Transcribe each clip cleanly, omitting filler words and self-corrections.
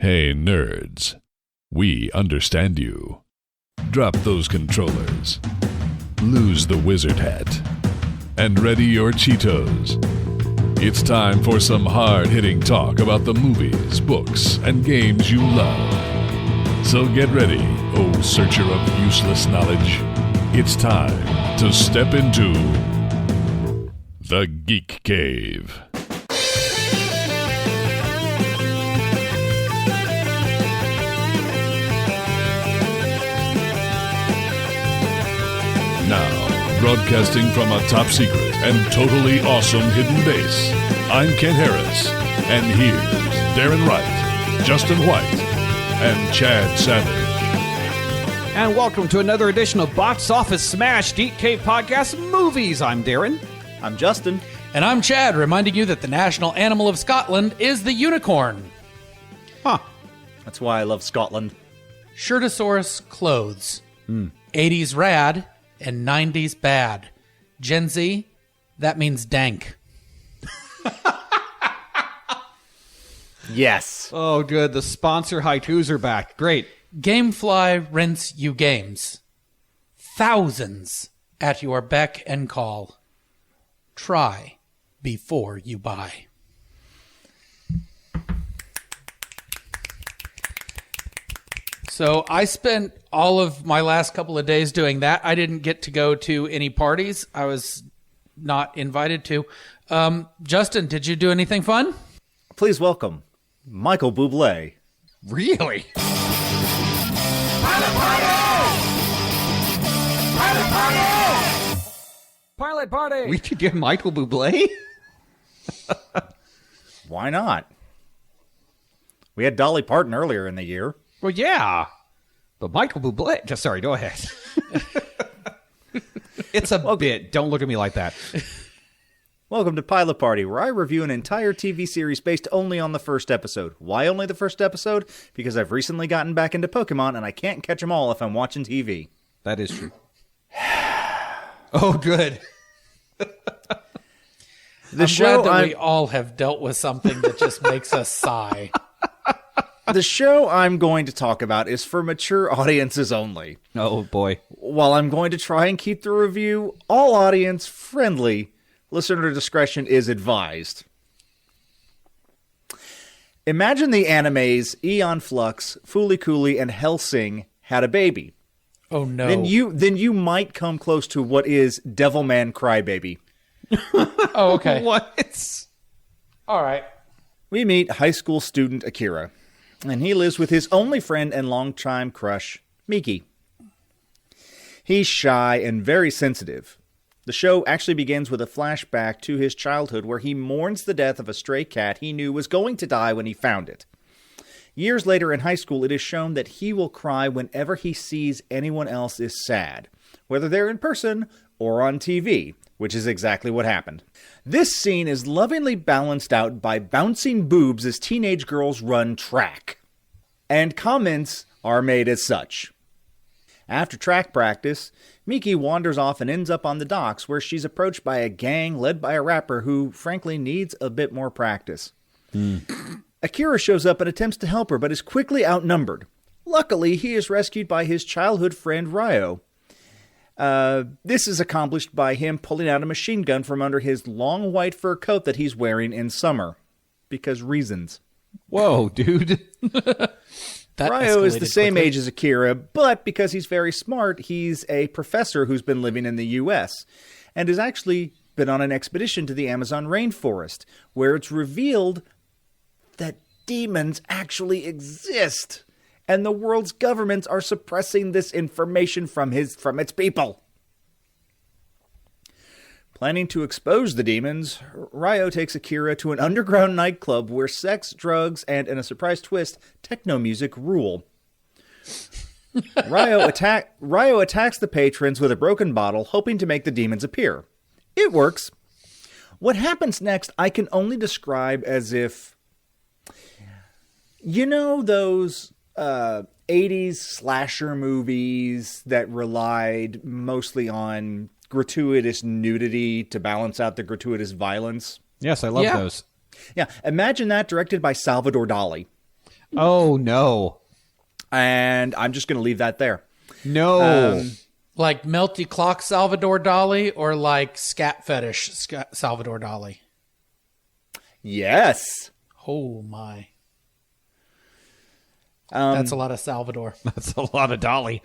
Hey, nerds. We understand you. Drop those controllers. Lose the wizard hat. And ready your Cheetos. It's time for some hard-hitting talk about the movies, books, and games you love. So get ready, oh searcher of useless knowledge. It's time to step into the Geek Cave. Now, broadcasting from a top secret and totally awesome hidden base, I'm Ken Harris, and here's Darrin Wright, Justin White, and Chad Savage. And welcome to another edition of Box Office Smash Geek Cave Podcast Movies. I'm Darrin. I'm Justin. And I'm Chad, reminding you that the national animal of Scotland is the unicorn. Huh. That's why I love Scotland. Shirtosaurus clothes. 80s rad and 90s bad. Gen Z, that means dank. Yes. Oh, good. The sponsor haikus are back. Great. Gamefly rents you games. Thousands at your beck and call. Try before you buy. So I spent all of my last couple of days doing that. I didn't get to go to any parties. I was not invited to. Justin, did you do anything fun? Please welcome Michael Bublé. Really? Pilot party! Pilot party! Pilot party! We could get Michael Bublé? Why not? We had Dolly Parton earlier in the year. Well, yeah. But Michael Bublé... Just sorry, go ahead. It's a bit. Don't look at me like that. Welcome to Pilot Party, where I review an entire TV series based only on the first episode. Why only the first episode? Because I've recently gotten back into Pokemon, and I can't catch them all if I'm watching TV. That is true. Oh, good. I'm glad that we all have dealt with something that just makes us sigh. The show I'm going to talk about is for mature audiences only. Oh, boy. While I'm going to try and keep the review all audience friendly, listener discretion is advised. Imagine the animes Aeon Flux, Fooly Cooly, and Hellsing had a baby. Oh, no. Then you might come close to what is Devilman Crybaby. Oh, okay. What? All right. We meet high school student Akira, and he lives with his only friend and longtime crush, Miki. He's shy and very sensitive. The show actually begins with a flashback to his childhood where he mourns the death of a stray cat he knew was going to die when he found it. Years later in high school, it is shown that he will cry whenever he sees anyone else is sad, whether they're in person or on TV, which is exactly what happened. This scene is lovingly balanced out by bouncing boobs as teenage girls run track. And comments are made as such. After track practice, Miki wanders off and ends up on the docks where she's approached by a gang led by a rapper who, frankly, needs a bit more practice. Akira shows up and attempts to help her, but is quickly outnumbered. Luckily, he is rescued by his childhood friend Ryo. This is accomplished by him pulling out a machine gun from under his long white fur coat that he's wearing in summer. Because reasons. Whoa, dude. Ryo is the same age as Akira, but because he's very smart, he's a professor who's been living in the U.S. and has actually been on an expedition to the Amazon rainforest, where it's revealed that demons actually exist, and the world's governments are suppressing this information from its people. Planning to expose the demons, Ryo takes Akira to an underground nightclub where sex, drugs, and, in a surprise twist, techno music rule. Ryo attacks the patrons with a broken bottle, hoping to make the demons appear. It works. What happens next I can only describe as if... You know those 80s slasher movies that relied mostly on gratuitous nudity to balance out the gratuitous violence? Yes, I love those. Yeah, imagine that directed by Salvador Dali. Oh, no. And I'm just going to leave that there. No. Like melty clock Salvador Dali or like scat fetish Salvador Dali? Yes. Oh, my. That's a lot of Salvador. That's a lot of Dolly.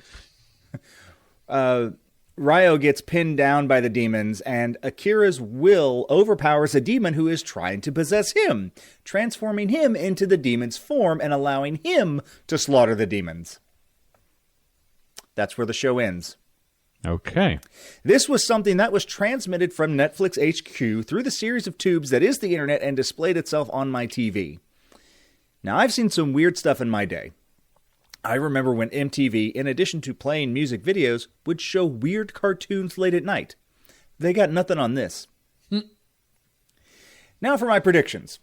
Ryo gets pinned down by the demons, and Akira's will overpowers a demon who is trying to possess him, transforming him into the demon's form and allowing him to slaughter the demons. That's where the show ends. Okay. This was something that was transmitted from Netflix HQ through the series of tubes that is the internet and displayed itself on my TV. Now, I've seen some weird stuff in my day. I remember when MTV, in addition to playing music videos, would show weird cartoons late at night. They got nothing on this. Now for my predictions.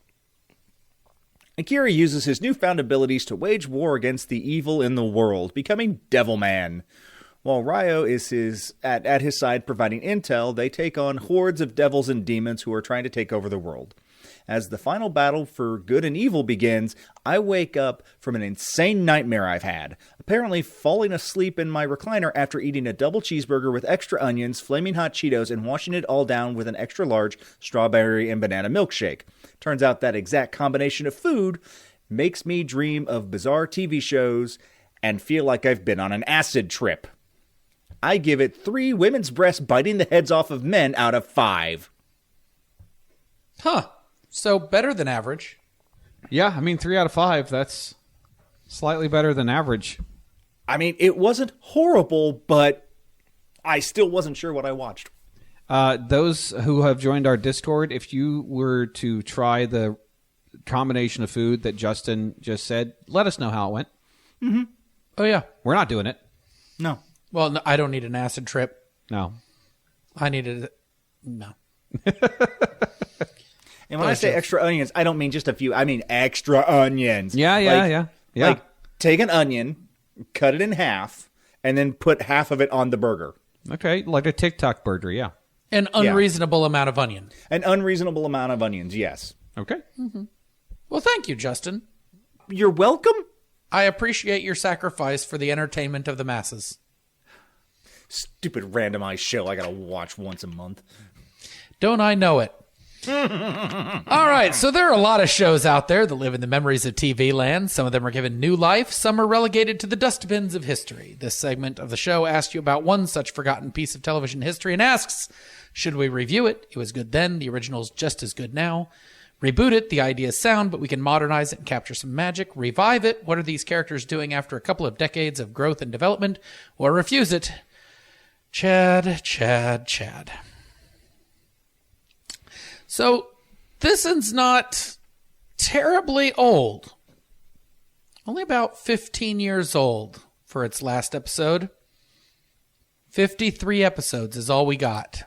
Akira uses his newfound abilities to wage war against the evil in the world, becoming Devilman. While Ryo is at his side providing intel, they take on hordes of devils and demons who are trying to take over the world. As the final battle for good and evil begins, I wake up from an insane nightmare I've had, apparently falling asleep in my recliner after eating a double cheeseburger with extra onions, flaming hot Cheetos, and washing it all down with an extra large strawberry and banana milkshake. Turns out that exact combination of food makes me dream of bizarre TV shows and feel like I've been on an acid trip. I give it 3 women's breasts biting the heads off of men out of 5. Huh. So better than average. Yeah, I mean, 3 out of 5. That's slightly better than average. I mean, it wasn't horrible, but I still wasn't sure what I watched. Those who have joined our Discord, if you were to try the combination of food that Justin just said, let us know how it went. Mm-hmm. Oh, yeah. We're not doing it. No. Well, no, I don't need an acid trip. No. I needed... No. And when I say extra onions, I don't mean just a few. I mean extra onions. Yeah. Like, take an onion, cut it in half, and then put half of it on the burger. Okay, like a TikTok burger, yeah. An unreasonable amount of onion. An unreasonable amount of onions, yes. Okay. Mm-hmm. Well, thank you, Justin. You're welcome. I appreciate your sacrifice for the entertainment of the masses. Stupid randomized show I gotta watch once a month. Don't I know it? All right, so there are a lot of shows out there that live in the memories of TV land. Some of them are given new life. Some are relegated to the dustbins of history. This segment of the show asks you about one such forgotten piece of television history and asks, should we review it? It was good then. The original's just as good now. Reboot it. The idea is sound, but we can modernize it and capture some magic. Revive it. What are these characters doing after a couple of decades of growth and development? Or refuse it. Chad. So, this one's not terribly old. Only about 15 years old for its last episode. 53 episodes is all we got.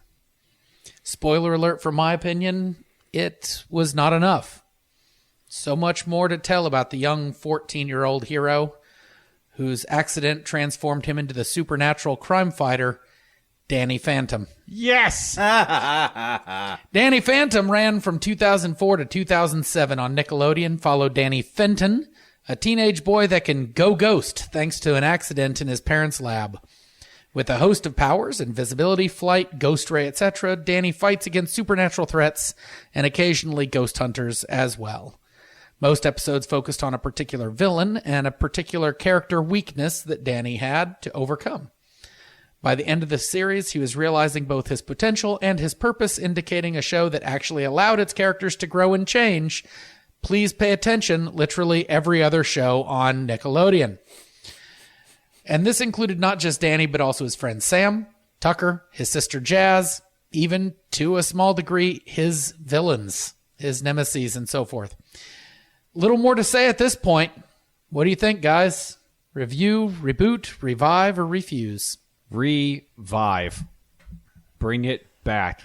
Spoiler alert for my opinion, it was not enough. So much more to tell about the young 14-year-old hero whose accident transformed him into the supernatural crime fighter, Danny Phantom. Yes! Danny Phantom ran from 2004 to 2007 on Nickelodeon. Followed Danny Fenton, a teenage boy that can go ghost thanks to an accident in his parents' lab. With a host of powers, invisibility, flight, ghost ray, etc., Danny fights against supernatural threats and occasionally ghost hunters as well. Most episodes focused on a particular villain and a particular character weakness that Danny had to overcome. By the end of the series, he was realizing both his potential and his purpose, indicating a show that actually allowed its characters to grow and change. Please pay attention, literally every other show on Nickelodeon. And this included not just Danny, but also his friend Sam, Tucker, his sister Jazz, even to a small degree, his villains, his nemesis, and so forth. Little more to say at this point. What do you think, guys? Review, reboot, revive, or refuse? Revive. Bring it back.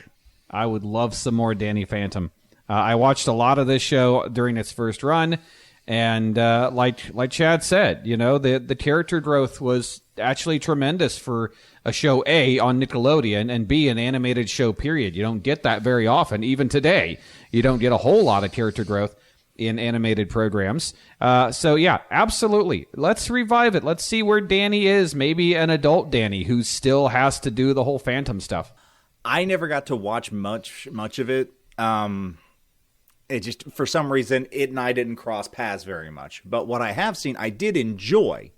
I would love some more Danny Phantom. I watched a lot of this show during its first run, and like Chad said, you know, the character growth was actually tremendous for a show A on Nickelodeon and B an animated show period. You don't get that very often. Even today, you don't get a whole lot of character growth. in animated programs. So yeah, absolutely. Let's revive it. Let's see where Danny is. Maybe an adult Danny who still has to do the whole Phantom stuff. I never got to watch much of it. It just, for some reason, it and I didn't cross paths very much. But what I have seen, I did enjoy.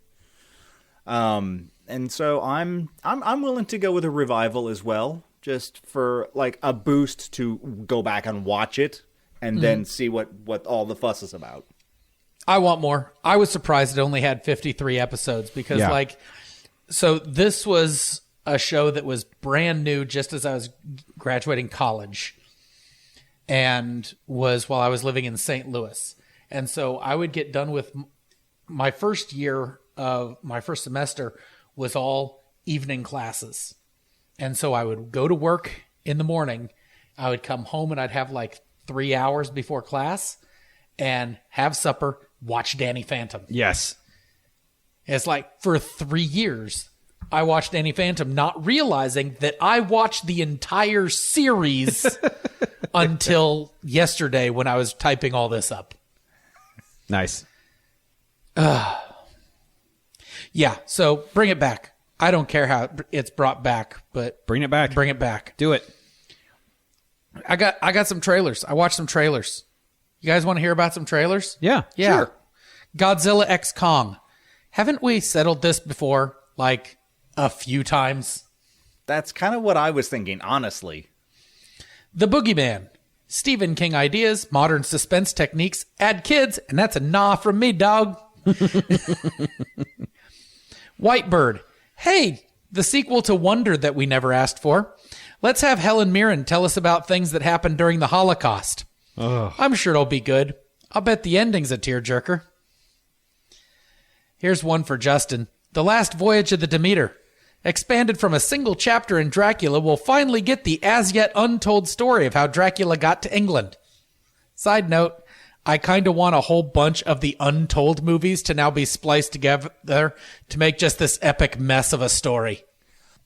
And so I'm willing to go with a revival as well, just for like a boost to go back and watch it and then see what all the fuss is about. I want more. I was surprised it only had 53 episodes because so this was a show that was brand new just as I was graduating college and was while I was living in St. Louis. And so I would get done with my first year of my first semester was all evening classes. And so I would go to work in the morning. I would come home and I'd have like 3 hours before class and have supper, watch Danny Phantom. Yes. It's like for 3 years, I watched Danny Phantom, not realizing that I watched the entire series until yesterday when I was typing all this up. Nice. Yeah, so bring it back. I don't care how it's brought back, but Bring it back. bring it back. Do it. I got some trailers. I watched some trailers. You guys want to hear about some trailers? Yeah. Sure. Godzilla X Kong. Haven't we settled this before, like a few times? That's kind of what I was thinking, honestly. The Boogeyman. Stephen King ideas, modern suspense techniques, add kids, and that's a nah from me, dog. Whitebird. Hey, the sequel to Wonder that we never asked for. Let's have Helen Mirren tell us about things that happened during the Holocaust. Ugh. I'm sure it'll be good. I'll bet the ending's a tearjerker. Here's one for Justin. The Last Voyage of the Demeter. Expanded from a single chapter in Dracula, we'll finally get the as-yet untold story of how Dracula got to England. Side note, I kind of want a whole bunch of the Untold movies to now be spliced together to make just this epic mess of a story.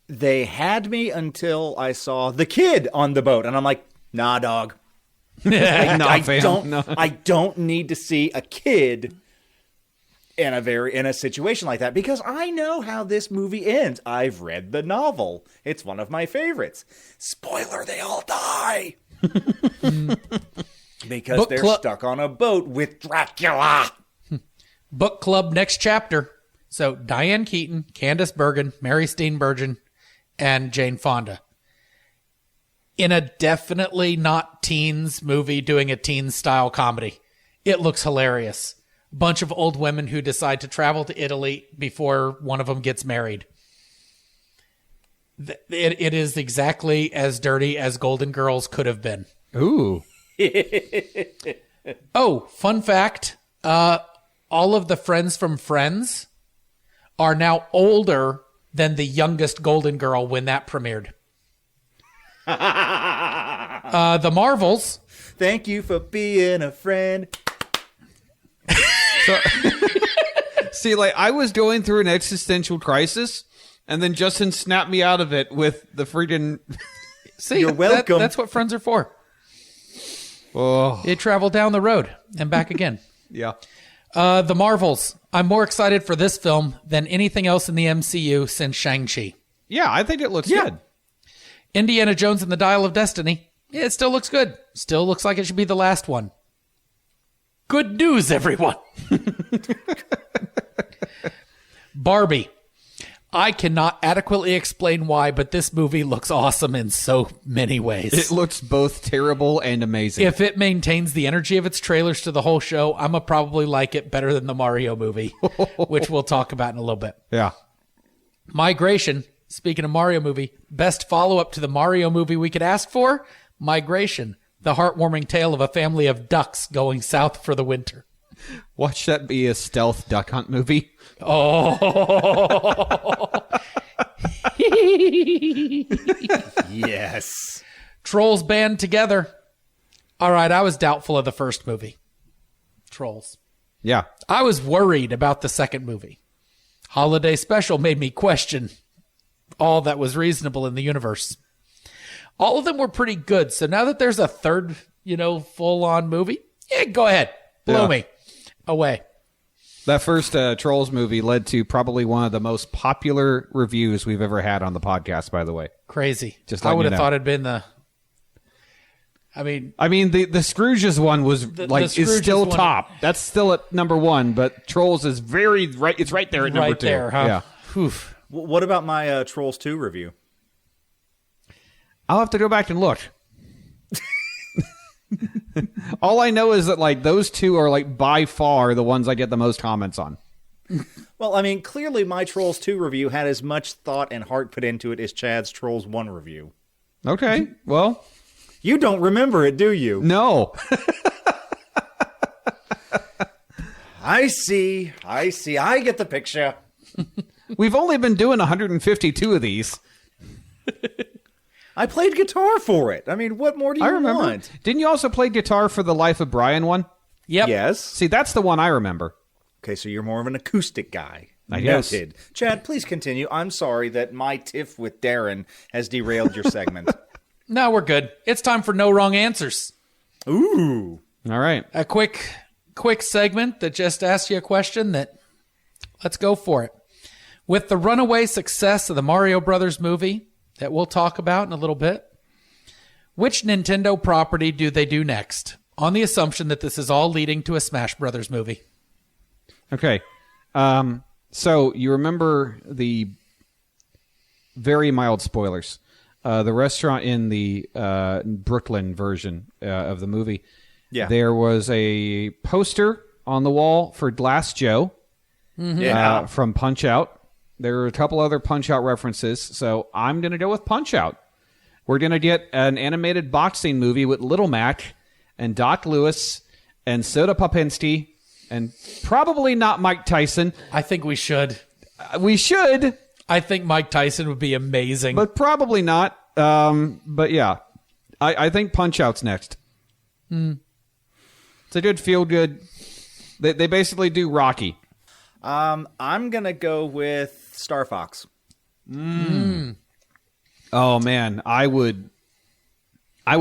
They had me until I saw the kid on the boat, and I'm like, nah, dog. I don't need to see a kid in a situation like that because I know how this movie ends. I've read the novel. It's one of my favorites. Spoiler, they all die. Because Book they're club. stuck on a boat with Dracula. Book club next chapter. So Diane Keaton, Candice Bergen, Mary Steenburgen, and Jane Fonda. In a definitely not teens movie doing a teen style comedy. It looks hilarious. Bunch of old women who decide to travel to Italy before one of them gets married. It is exactly as dirty as Golden Girls could have been. Ooh. Oh, fun fact. All of the friends from Friends are now older than the youngest Golden Girl when that premiered. The Marvels. Thank you for being a friend. So, see, like, I was going through an existential crisis, and then Justin snapped me out of it with the freaking... See, You're welcome. That's what friends are for. Oh, They travel down the road and back again. yeah. The Marvels. I'm more excited for this film than anything else in the MCU since Shang-Chi. Yeah, I think it looks good. Indiana Jones and the Dial of Destiny. Yeah, it still looks good. Still looks like it should be the last one. Good news, everyone. Barbie. I cannot adequately explain why, but this movie looks awesome in so many ways. It looks both terrible and amazing. If it maintains the energy of its trailers to the whole show, I'm going to probably like it better than the Mario movie, which we'll talk about in a little bit. Yeah. Migration. Speaking of Mario movie, best follow-up to the Mario movie we could ask for? Migration. The heartwarming tale of a family of ducks going south for the winter. Watch that be a stealth duck hunt movie. Oh. Yes. Trolls band together. All right, I was doubtful of the first movie. Trolls. Yeah. I was worried about the second movie. Holiday Special made me question all that was reasonable in the universe. All of them were pretty good. So now that there's a third, full-on movie, yeah, go ahead. Blow me away. That first Trolls movie led to probably one of the most popular reviews we've ever had on the podcast, by the way. Crazy. Just I would letting have you know. thought it'd been the... I mean, the Scrooges one was is Scrooges still one- top. That's still at number 1, but Trolls is very right. It's right there at number right 2. there, huh? Yeah. Oof. What about my Trolls 2 review? I'll have to go back and look. All I know is that like those two are like by far the ones I get the most comments on. Well, I mean, clearly my Trolls 2 review had as much thought and heart put into it as Chad's Trolls 1 review. Okay, well, You don't remember it, do you? no. I see. I get the picture. We've only been doing 152 of these. I played guitar for it. I mean, what more do you I remember. want? Didn't you also play guitar for the Life of Brian one? Yep. Yes. See, that's the one I remember. Okay, so you're more of an acoustic guy. I guess. Noted. Chad, please continue. I'm sorry that my tiff with Darrin has derailed your segment. No, we're good. It's time for No Wrong Answers. Ooh. All right. A quick segment that just asks you a question that let's go for it. With the runaway success of the Mario Brothers movie that we'll talk about in a little bit, which Nintendo property do they do next? On the assumption that this is all leading to a Smash Brothers movie. Okay. So you remember the very mild spoilers. The restaurant in the Brooklyn version of the movie. Yeah. There was a poster on the wall for Glass Joe Yeah. from Punch Out. There were a couple other Punch Out references, so I'm going to go with Punch Out. We're going to get an animated boxing movie with Little Mac and Doc Lewis and Soda Popinski and probably not Mike Tyson. I think we should. We should, I think Mike Tyson would be amazing. but probably not. But yeah, I think Punch Out's next. It's a good feel-good. They basically do Rocky. I'm going to go with Star Fox. Oh man, I would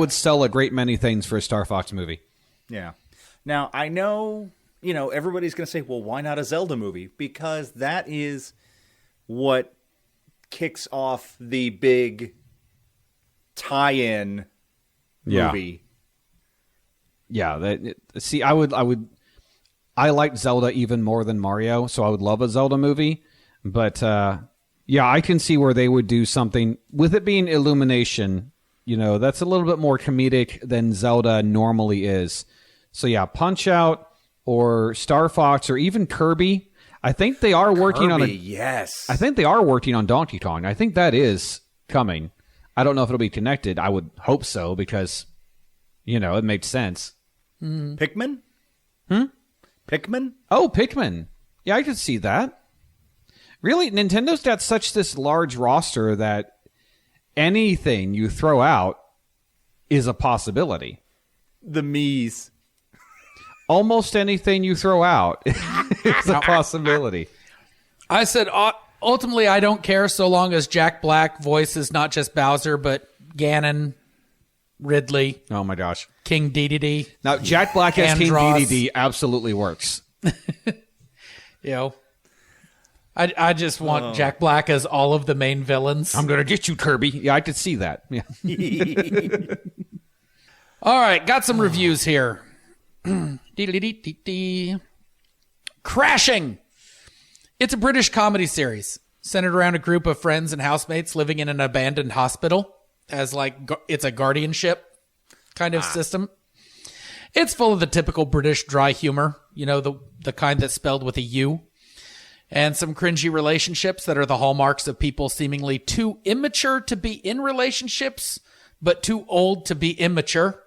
sell a great many things for a Star Fox movie. Yeah. Now, I know, everybody's going to say, well, why not a Zelda movie? Because that is what kicks off the big tie-in movie. Yeah, I like Zelda even more than Mario, so I would love a Zelda movie. But yeah, I can see where they would do something with it being Illumination. That's a little bit more comedic than Zelda normally is. So yeah, Punch Out or Star Fox or even Kirby. I think they are working on yes. I think they are working on Donkey Kong. I think that is coming. I don't know if it'll be connected. I would hope so because it makes sense. Pikmin? Pikmin? Oh, Pikmin. Yeah, I could see that. Really, Nintendo's got such this large roster that anything you throw out is a possibility. The Mii's. Almost anything you throw out is a possibility. I said, ultimately, I don't care so long as Jack Black voices not just Bowser, but Ganon, Ridley, Oh my gosh. King Dedede. Now, Jack Black as King Andros. Dedede absolutely works. I just want Jack Black as all of the main villains. I'm going to get you, Kirby. Yeah, I could see that. Yeah. All right, got some reviews here. Crashing. It's a British comedy series centered around a group of friends and housemates living in an abandoned hospital as it's a guardianship kind of system. It's full of the typical British dry humor, the kind that's spelled with a U, and some cringy relationships that are the hallmarks of people seemingly too immature to be in relationships, but too old to be immature.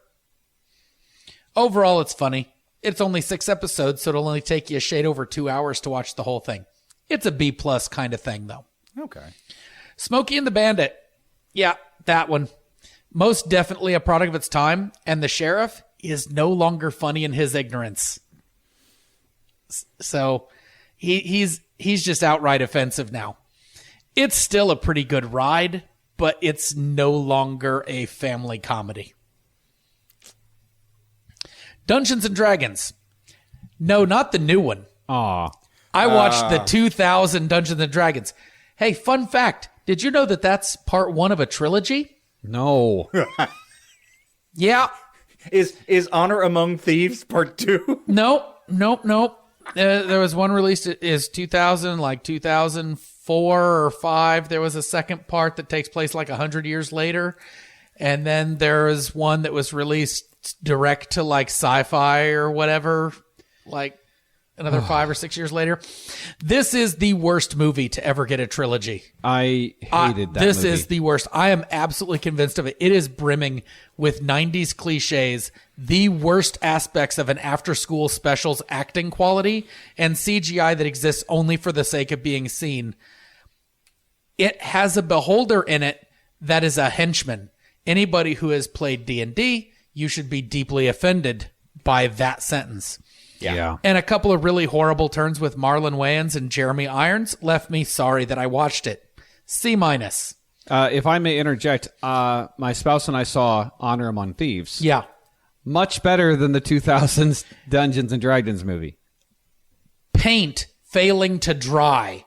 Overall, it's funny. It's only 6 episodes, so it'll only take you a shade over 2 hours to watch the whole thing. It's a B+ kind of thing, though. Okay. Smokey and the Bandit. Yeah, that one. Most definitely a product of its time, and the sheriff is no longer funny in his ignorance. So he's just outright offensive now. It's still a pretty good ride, but it's no longer a family comedy. Dungeons and Dragons. No, not the new one. Aw. I watched the 2000 Dungeons and Dragons. Hey, fun fact. Did you know that that's part 1 of a trilogy? No. Yeah. Is Honor Among Thieves Part 2? Nope. There was one released is 2000, like 2004 or 5. There was a second part that takes place like 100 years later. And then there was one that was released direct to like sci-fi or whatever, like another 5 or 6 years later. This is the worst movie to ever get a trilogy. I hated that This movie. is the worst. I am absolutely convinced of it. It is brimming with 90s cliches, the worst aspects of an after-school specials acting quality, and CGI that exists only for the sake of being seen. It has a beholder in it that is a henchman. Anybody who has played D&D, you should be deeply offended by that sentence. Yeah. And a couple of really horrible turns with Marlon Wayans and Jeremy Irons left me sorry that I watched it. C-. If I may interject, my spouse and I saw Honor Among Thieves. Yeah. Much better than the 2000s Dungeons and Dragons movie. Paint failing to dry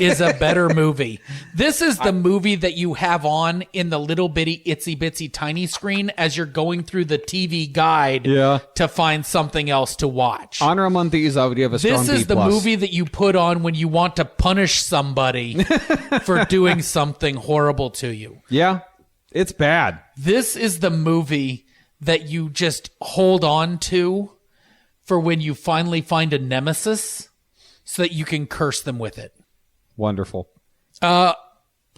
is a better movie. This is the movie that you have on in the little bitty itsy bitsy tiny screen as you're going through the TV guide to find something else to watch. Honor Among Thieves, I would give a strong This is B+. the movie that you put on when you want to punish somebody for doing something horrible to you. Yeah, it's bad. This is the movie that you just hold on to for when you finally find a nemesis so that you can curse them with it. Wonderful.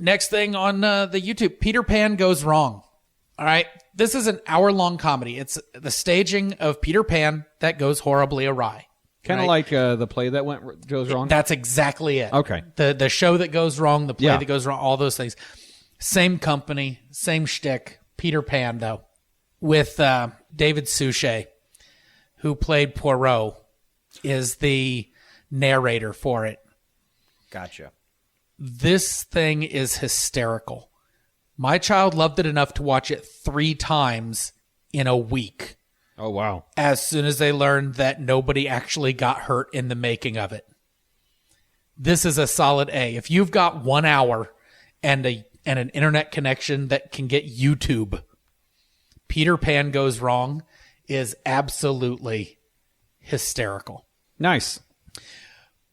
Next thing on the YouTube, Peter Pan Goes Wrong. All right. This is an hour-long comedy. It's the staging of Peter Pan that goes horribly awry. Kind of like the play that goes wrong? That's exactly it. Okay. The show that goes wrong, the play Yeah. that goes wrong, all those things. Same company, same shtick. Peter Pan, though, with David Suchet, who played Poirot, is the narrator for it. Gotcha. This thing is hysterical. My child loved it enough to watch it 3 times in a week. Oh, wow. As soon as they learned that nobody actually got hurt in the making of it. This is a solid A. If you've got 1 hour and an internet connection that can get YouTube, Peter Pan Goes Wrong is absolutely hysterical. Nice.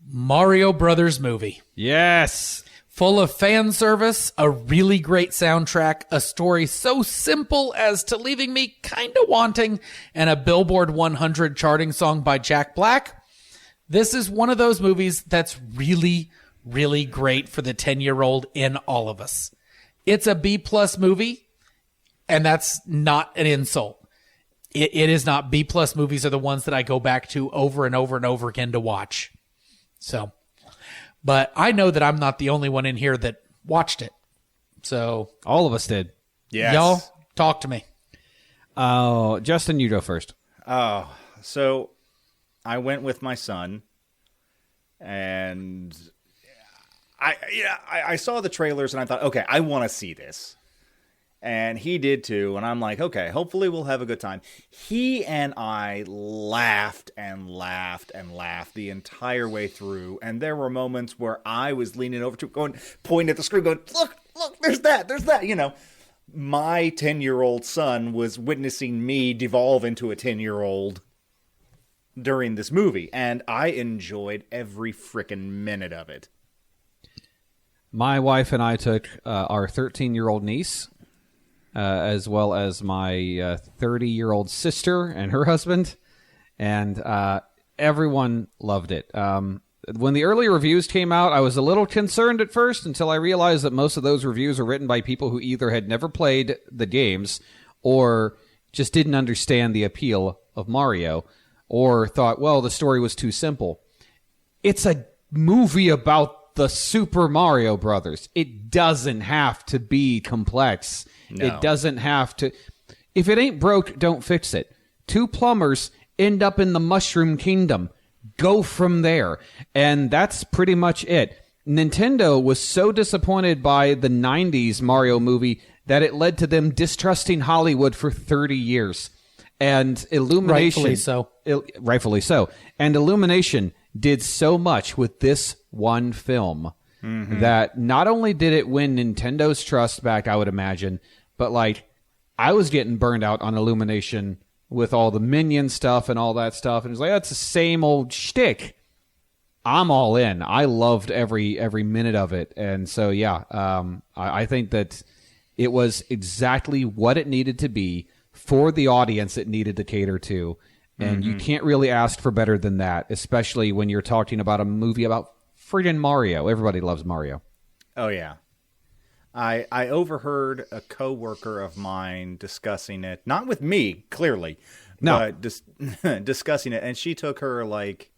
Mario Brothers movie. Yes. Full of fan service, a really great soundtrack, a story so simple as to leaving me kind of wanting, and a Billboard 100 charting song by Jack Black. This is one of those movies that's really, really great for the 10-year-old in all of us. It's a B+ movie, and that's not an insult. It is not. B+ movies are the ones that I go back to over and over and over again to watch. So, but I know that I'm not the only one in here that watched it. So All of us did. Yes. y'all talk to me. Oh, Justin, you go first. Oh, so I went with my son, and I saw the trailers, and I thought, okay, I want to see this. And he did too, and I'm like, okay, hopefully we'll have a good time. He and I laughed and laughed and laughed the entire way through, and there were moments where I was leaning over to going, pointing at the screen, going, look, there's that, you know. My 10-year-old son was witnessing me devolve into a 10-year-old during this movie, and I enjoyed every frickin' minute of it. My wife and I took our 13-year-old niece, as well as my 30-year-old sister and her husband, and everyone loved it. When the early reviews came out, I was a little concerned at first until I realized that most of those reviews were written by people who either had never played the games or just didn't understand the appeal of Mario or thought, well, the story was too simple. It's a movie about the Super Mario Brothers. It doesn't have to be complex. No. It doesn't have to. If it ain't broke, don't fix it. 2 plumbers end up in the Mushroom Kingdom. Go from there. And that's pretty much it. Nintendo was so disappointed by the 90s Mario movie that it led to them distrusting Hollywood for 30 years. And Illumination, rightfully so. And Illumination did so much with this one film that not only did it win Nintendo's trust back, I would imagine, but like I was getting burned out on Illumination with all the Minion stuff and all that stuff, and it's like that's the same old shtick. I'm all in. I loved every minute of it, and so I think that it was exactly what it needed to be for the audience it needed to cater to. And you can't really ask for better than that, especially when you're talking about a movie about friggin' Mario. Everybody loves Mario. Oh, yeah. I overheard a coworker of mine discussing it, not with me, clearly, but discussing it. And she took her, like,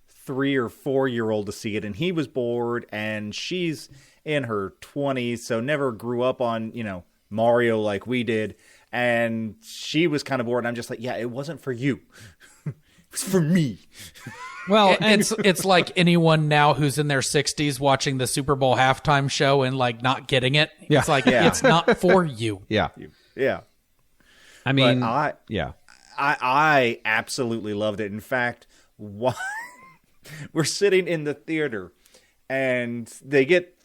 3 or 4 year old to see it, and he was bored, and she's in her 20s, so never grew up on, Mario like we did. And she was kind of bored. And I'm just like, yeah, it wasn't for you. It was for me. Well, it's like anyone now who's in their 60s watching the Super Bowl halftime show and like not getting it. Yeah. It's like, it's not for you. Yeah. Yeah. I mean, I absolutely loved it. In fact, we're sitting in the theater and they get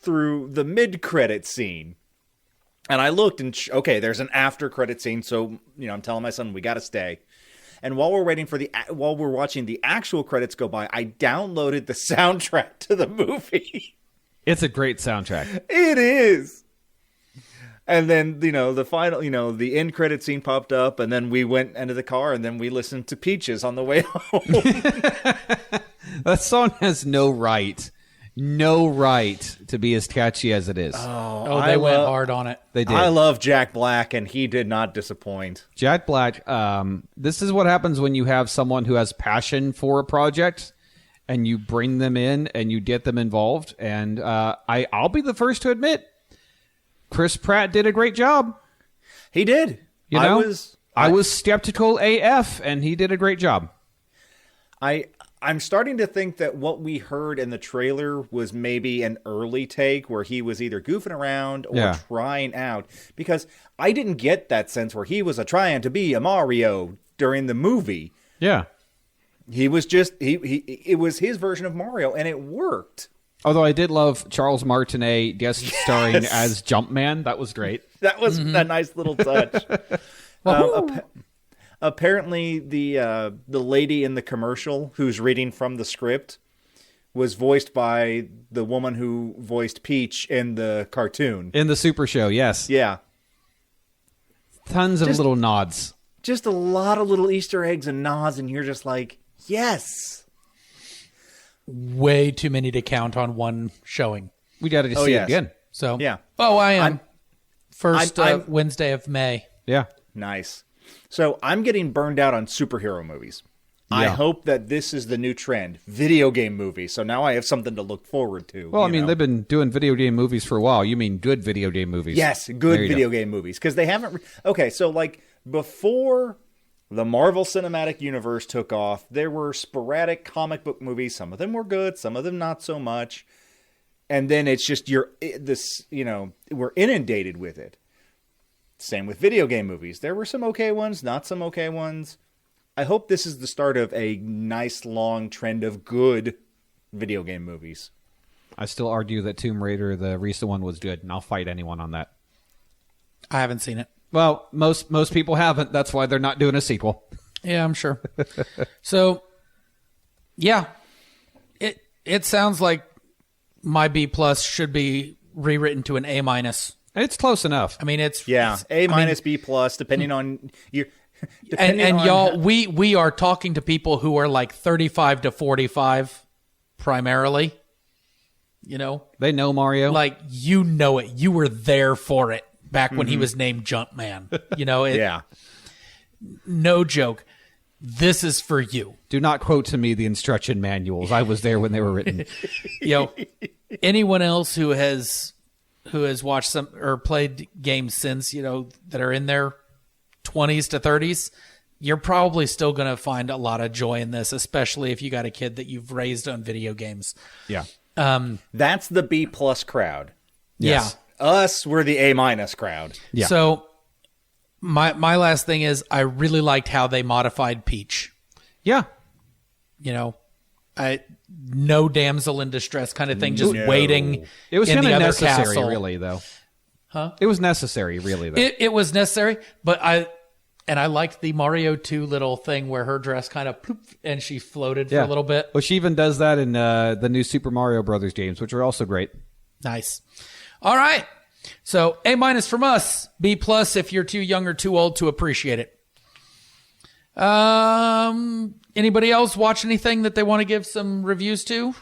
through the mid-credit scene. And I looked and, there's an after-credit scene, so, I'm telling my son, we got to stay. And while we're watching the actual credits go by, I downloaded the soundtrack to the movie. It's a great soundtrack. It is. And then, the final, the end credit scene popped up, and then we went into the car, and then we listened to Peaches on the way home. That song has no right to be as catchy as it is. Oh, they went hard on it. They did. I love Jack Black, and he did not disappoint. Jack Black, this is what happens when you have someone who has passion for a project, and you bring them in, and you get them involved. And I'll be the first to admit, Chris Pratt did a great job. He did. I was skeptical AF, and he did a great job. I'm starting to think that what we heard in the trailer was maybe an early take where he was either goofing around or trying out, because I didn't get that sense where he was trying to be a Mario during the movie. Yeah. He was just, it was his version of Mario, and it worked. Although I did love Charles Martinet guest starring as Jumpman. That was great. That was a nice little touch. Apparently, the lady in the commercial who's reading from the script was voiced by the woman who voiced Peach in the cartoon. In the Super Show, yes. Yeah. Tons of little nods. Just a lot of little Easter eggs and nods, and you're just like, yes. Way too many to count on one showing. We got to see it again. So, yeah. Oh, I am. First Wednesday of May. Yeah. Nice. So I'm getting burned out on superhero movies. Yeah. I hope that this is the new trend. Video game movies. So now I have something to look forward to. Well, I mean, they've been doing video game movies for a while. You mean good video game movies. Yes, good video game movies. Because they haven't... Okay, so like before the Marvel Cinematic Universe took off, there were sporadic comic book movies. Some of them were good, some of them not so much. And then it's just we're inundated with it. Same with video game movies. There were some okay ones, not some okay ones. I hope this is the start of a nice long trend of good video game movies. I still argue that Tomb Raider, the recent one, was good, and I'll fight anyone on that. I haven't seen it. Well, most people haven't. That's why they're not doing a sequel. Yeah, I'm sure. So, yeah, it sounds like my B+ should be rewritten to an A-. It's close enough. I mean, it's A-, B+, depending on your. And y'all, we are talking to people who are like 35 to 45, primarily. They know Mario. Like, it. You were there for it back when he was named Jumpman. No joke. This is for you. Do not quote to me the instruction manuals. I was there when they were written. Anyone else who has watched some or played games since, that are in their 20s to 30s, you're probably still going to find a lot of joy in this, especially if you got a kid that you've raised on video games. Yeah. That's the B+ crowd. Yes. Yeah. Us, we're the A- crowd. Yeah. So My last thing is I really liked how they modified Peach. Yeah. You know, no damsel in distress kind of thing, just waiting. It was in kind the of other necessary, castle. really, though. Huh? It was necessary, really, though. It was necessary, but I liked the Mario 2 little thing where her dress kind of poof, and she floated for a little bit. Well, she even does that in the new Super Mario Brothers games, which are also great. Nice. All right. So A- from us, B+ if you're too young or too old to appreciate it. Anybody else watch anything that they want to give some reviews to?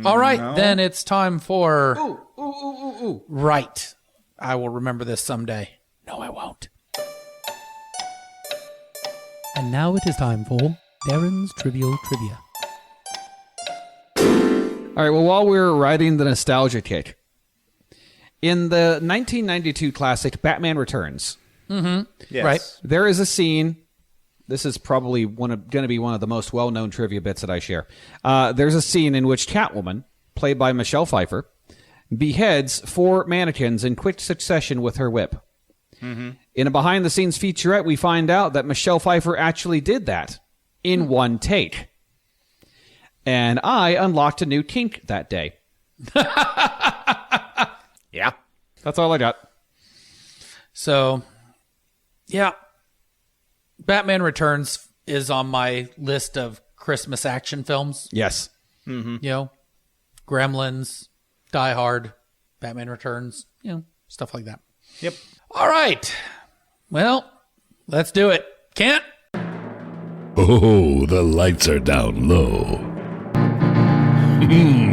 All right, then it's time for... Ooh. Right. I will remember this someday. No, I won't. And now it is time for Darren's Trivial Trivia. All right, well, while we're riding the nostalgia kick, in the 1992 classic Batman Returns, Yes. Right. there is a scene. This is probably going to be one of the most well-known trivia bits that I share. There's a scene in which Catwoman, played by Michelle Pfeiffer, beheads 4 mannequins in quick succession with her whip. Mm-hmm. In a behind-the-scenes featurette, we find out that Michelle Pfeiffer actually did that in one take. And I unlocked a new kink that day. Yeah. That's all I got. So, yeah. Batman Returns is on my list of Christmas action films. Yes. You know, Gremlins, Die Hard, Batman Returns, you know, stuff like that. Yep. All right. Well, let's do it. Kent? Oh, the lights are down low.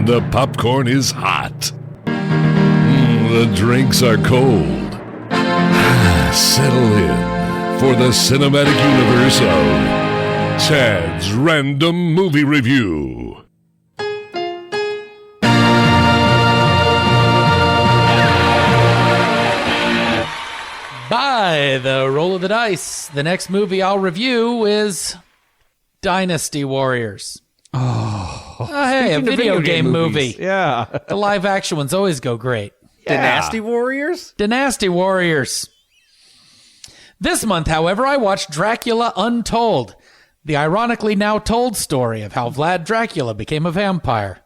The popcorn is hot. The drinks are cold. Settle in for the cinematic universe of Chad's Random Movie Review. By the roll of the dice, the next movie I'll review is Dynasty Warriors. Hey, a video game movie. Yeah. The live action ones always go great. Dynasty Warriors? Dynasty Warriors. This month, however, I watched Dracula Untold, the ironically now told story of how Vlad Dracula became a vampire.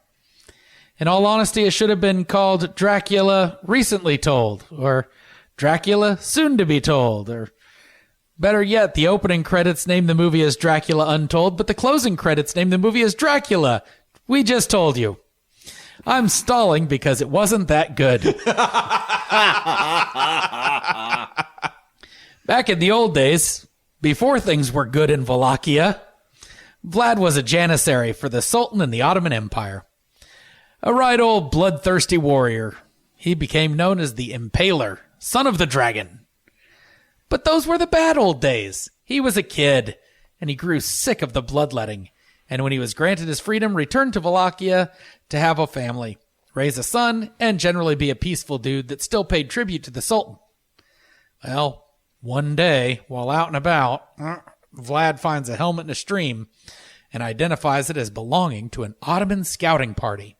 In all honesty, it should have been called Dracula Recently Told, or Dracula Soon to be Told, or better yet, the opening credits name the movie as Dracula Untold, but the closing credits name the movie as Dracula. We just told you. I'm stalling because it wasn't that good. Back in the old days, before things were good in Wallachia, Vlad was a janissary for the Sultan in the Ottoman Empire. A right old bloodthirsty warrior. He became known as the Impaler, son of the dragon. But those were the bad old days. He was a kid, and he grew sick of the bloodletting. And when he was granted his freedom, returned to Wallachia to have a family, raise a son, and generally be a peaceful dude that still paid tribute to the Sultan. Well, one day, while out and about, Vlad finds a helmet in a stream and identifies it as belonging to an Ottoman scouting party.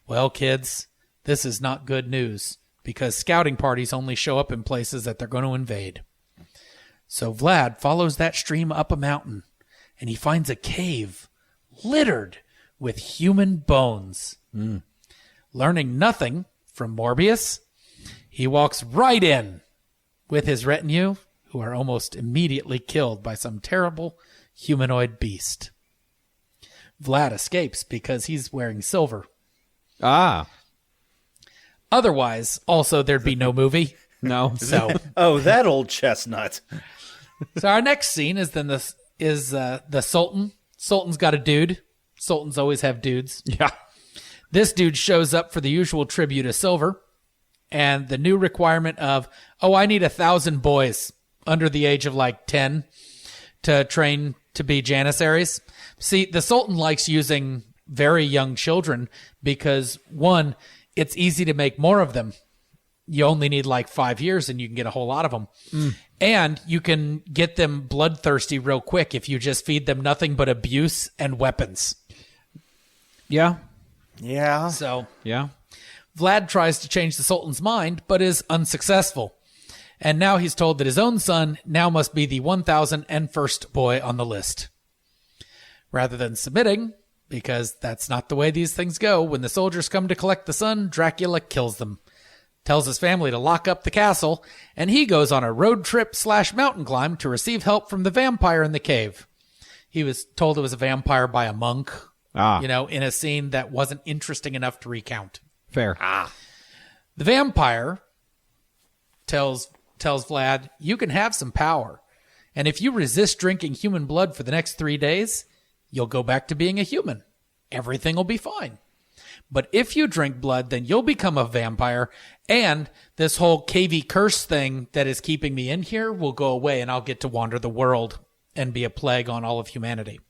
Well, kids, this is not good news, because scouting parties only show up in places that they're going to invade. So Vlad follows that stream up a mountain, and he finds a cave littered with human bones. Learning nothing from Morbius, he walks right in with his retinue, who are almost immediately killed by some terrible humanoid beast. Vlad escapes because he's wearing silver. Ah. Otherwise, also, there'd be no movie. No. So, Oh, that old chestnut. so our next scene is then the Sultan. Sultan's got a dude. Sultans always have dudes. Yeah. This dude shows up for the usual tribute of silver and the new requirement of, I need 1,000 boys under the age of like 10 to train to be janissaries. See, the Sultan likes using very young children because, one, it's easy to make more of them. You only need like 5 years and you can get a whole lot of them. And you can get them bloodthirsty real quick if you just feed them nothing but abuse and weapons. Yeah. So Yeah. Vlad tries to change the Sultan's mind, but is unsuccessful. And now he's told that his own son now must be the 1001st boy on the list. Rather than submitting, because that's not the way these things go, when the soldiers come to collect the son, Dracula kills them, tells his family to lock up the castle, and he goes on a road trip / mountain climb to receive help from the vampire in the cave. He was told it was a vampire by a monk, in a scene that wasn't interesting enough to recount. Fair. The vampire tells Vlad, you can have some power, and if you resist drinking human blood for the next 3 days, you'll go back to being a human. Everything will be fine. But if you drink blood, then you'll become a vampire, and this whole cavey curse thing that is keeping me in here will go away, and I'll get to wander the world and be a plague on all of humanity.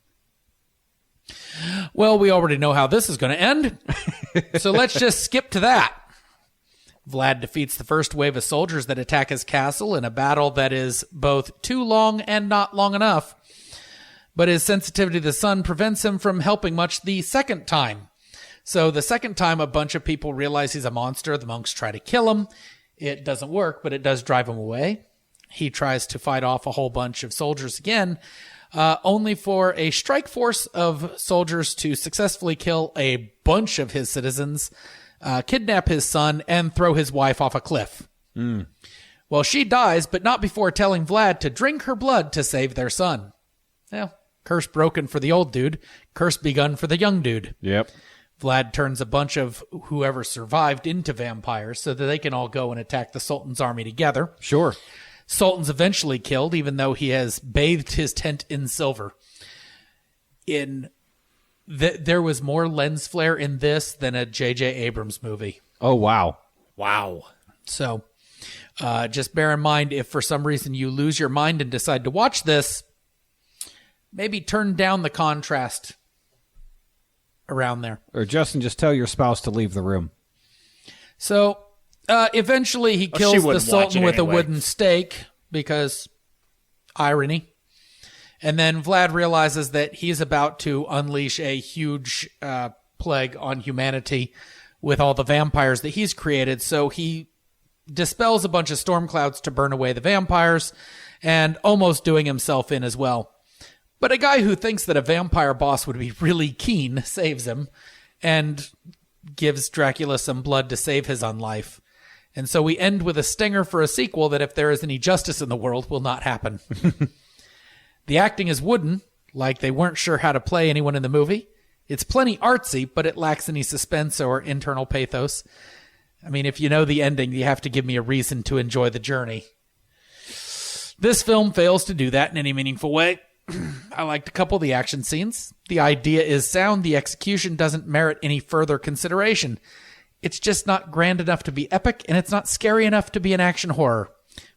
Well, we already know how this is going to end, so let's just skip to that. Vlad defeats the first wave of soldiers that attack his castle in a battle that is both too long and not long enough, but his sensitivity to the sun prevents him from helping much the second time. So the second time a bunch of people realize he's a monster, the monks try to kill him. It doesn't work, but it does drive him away. He tries to fight off a whole bunch of soldiers again, only for a strike force of soldiers to successfully kill a bunch of his citizens, kidnap his son, and throw his wife off a cliff. Well, she dies, but not before telling Vlad to drink her blood to save their son. Well, curse broken for the old dude, curse begun for the young dude. Yep. Vlad turns a bunch of whoever survived into vampires so that they can all go and attack the Sultan's army together. Sure. Sultan's eventually killed, even though he has bathed his tent in silver. There was more lens flare in this than a J.J. Abrams movie. Oh, wow. Wow. So just bear in mind, if for some reason you lose your mind and decide to watch this, maybe turn down the contrast around there. Or Justin, just tell your spouse to leave the room. So eventually he kills the Sultan with a wooden stake because irony. And then Vlad realizes that he's about to unleash a huge plague on humanity with all the vampires that he's created. So he dispels a bunch of storm clouds to burn away the vampires and almost doing himself in as well. But a guy who thinks that a vampire boss would be really keen saves him and gives Dracula some blood to save his own life. And so we end with a stinger for a sequel that, if there is any justice in the world, will not happen. The acting is wooden, like they weren't sure how to play anyone in the movie. It's plenty artsy, but it lacks any suspense or internal pathos. I mean, if you know the ending, you have to give me a reason to enjoy the journey. This film fails to do that in any meaningful way. I liked a couple of the action scenes. The idea is sound. The execution doesn't merit any further consideration. It's just not grand enough to be epic, and it's not scary enough to be an action horror.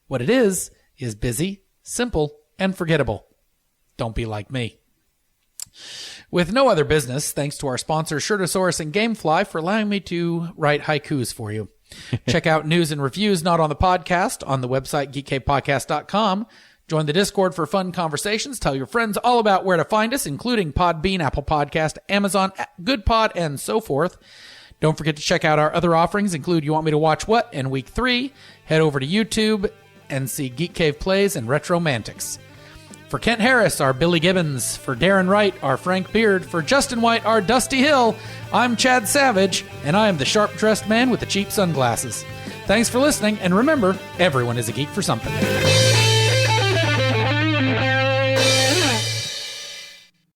What it is busy, simple, and forgettable. Don't be like me. With no other business, thanks to our sponsors Shirtosaurus and Gamefly for allowing me to write haikus for you. Check out news and reviews not on the podcast on the website geekcavepodcast.com. Join the Discord for fun conversations. Tell your friends all about where to find us, including Podbean, Apple Podcast, Amazon, GoodPod, and so forth. Don't forget to check out our other offerings, include You Want Me to Watch What and Week 3. Head over to YouTube and see Geek Cave Plays and Retromantics. For Kent Harris, our Billy Gibbons. For Darren Wright, our Frank Beard. For Justin White, our Dusty Hill. I'm Chad Savage, and I am the sharp-dressed man with the cheap sunglasses. Thanks for listening, and remember, everyone is a geek for something.